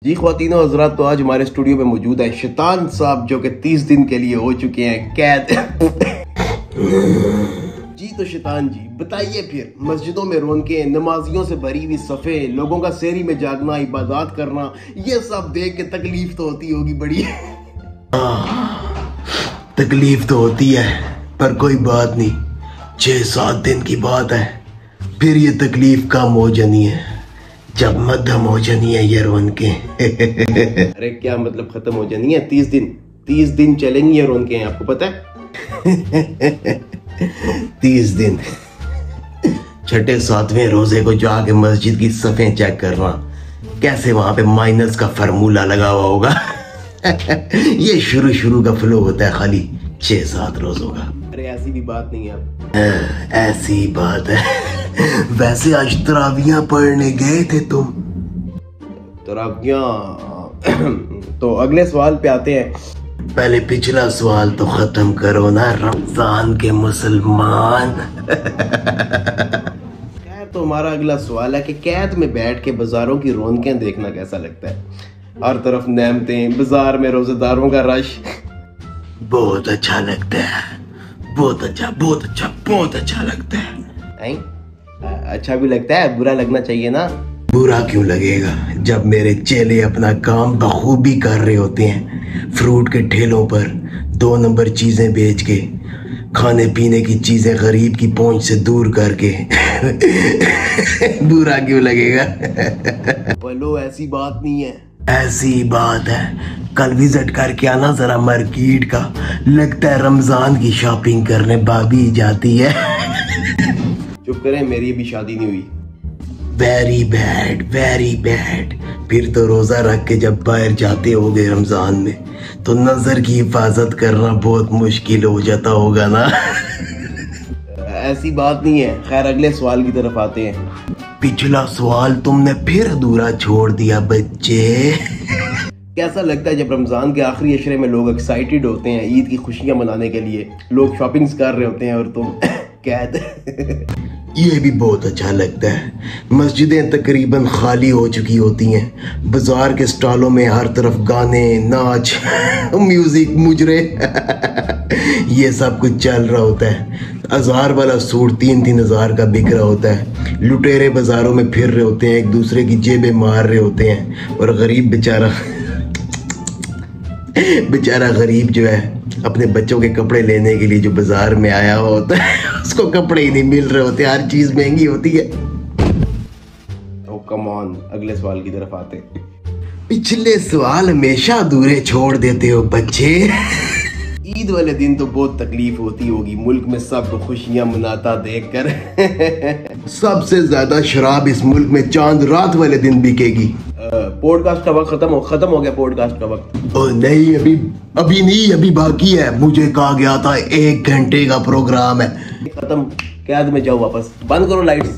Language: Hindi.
जी ख्वातीनो हज़रात, तो आज हमारे स्टूडियो में मौजूद है शैतान साहब जो कि 30 दिन के लिए हो चुके हैं कैद। जी तो शैतान जी बताइए फिर, मस्जिदों में रौनकें, नमाजियों से भरी हुई सफ़े, लोगों का सेरी में जागना, इबादत करना, ये सब देख के तकलीफ तो होती होगी बड़ी। तकलीफ तो होती है पर कोई बात नहीं, 6-7 दिन की बात है, फिर ये तकलीफ कम हो जानी है जब मध्यम हो जानी है ये रौनकें। अरे क्या मतलब खत्म हो जानी है? 30 दिन चलेंगी ये रौनकें, आपको पता है? 30 दिन, छठे 7वें रोजे को जाके मस्जिद की सफ़ें चेक करना, कैसे वहां पे माइनस का फार्मूला लगा हुआ होगा। ये शुरू का फ्लो होता है खाली 6-7 रोजों का। अरे ऐसी भी बात नहीं है अब। ऐसी बात है। वैसे आज तरावियां पढ़ने गए थे तुम? तरावियां? तो अगले सवाल पे आते हैं। पहले पिछला सवाल तो खत्म करो ना, रमजान के मुसलमान। खैर, तो हमारा अगला सवाल है कि कैद में बैठ के बाजारों की रौनकें देखना कैसा लगता है? हर तरफ नेमतें, बाजार में रोजेदारों का रश। बहुत अच्छा लगता है, बहुत अच्छा लगता है। अच्छा भी लगता है, बुरा लगना चाहिए ना? बुरा क्यों लगेगा जब मेरे चेले अपना काम बखूबी कर रहे होते हैं, फ्रूट के ठेलों पर 2 नंबर चीजें बेच के, खाने पीने की चीजें गरीब की पहुंच से दूर करके। बुरा क्यों लगेगा? बोलो, ऐसी बात नहीं है। ऐसी बात है, कल विजिट करके आना जरा मार्केट का, लगता है रमजान की शॉपिंग करने भाभी जाती है। चुप करें, मेरी भी शादी नहीं हुई। Very bad. फिर तो रोजा रख के जब बाहर जाते होगे रमजान में, तो नजर की हिफाजत करना बहुत मुश्किल हो जाता होगा ना। ऐसी बात नहीं है। खैर, अगले सवाल की तरफ आते हैं। पिछला सवाल तुमने फिर अधूरा छोड़ दिया बच्चे। कैसा लगता है जब रमजान के आखिरी अशरे में लोग एक्साइटेड होते हैं ईद की खुशियां मनाने के लिए, लोग शॉपिंग्स कर रहे होते हैं और तुम कैद? ये भी बहुत अच्छा लगता है। मस्जिदें तकरीबन खाली हो चुकी होती हैं, बाजार के स्टॉलों में हर तरफ गाने, नाच, म्यूजिक, मुजरे, ये सब कुछ चल रहा होता है। 1000 वाला सूट 3-3 हज़ार का बिक रहा होता है। लुटेरे बाजारों में फिर रहे होते हैं, एक दूसरे की जेबें मार रहे होते हैं, और गरीब बेचारा गरीब जो है अपने बच्चों के कपड़े लेने के लिए जो बाजार में आया हुआ होता है, उसको कपड़े ही नहीं मिल रहे होते, हर चीज महंगी होती है। ओ कम ऑन, अगले सवाल की तरफ आते हैं। पिछले सवाल हमेशा अधूरे छोड़ देते हो बच्चे। ईद वाले दिन तो बहुत तकलीफ होती होगी, मुल्क में सब खुशियां मनाता देखकर। सबसे ज्यादा शराब इस मुल्क में चांद रात वाले दिन बिकेगी। पॉडकास्ट का वक्त खत्म हो गया पॉडकास्ट का वक्त। ओ नहीं, अभी नहीं, अभी बाकी है। मुझे कहा गया था 1 घंटे का प्रोग्राम है। खत्म, कैद में जाओ वापस, बंद करो लाइट्स।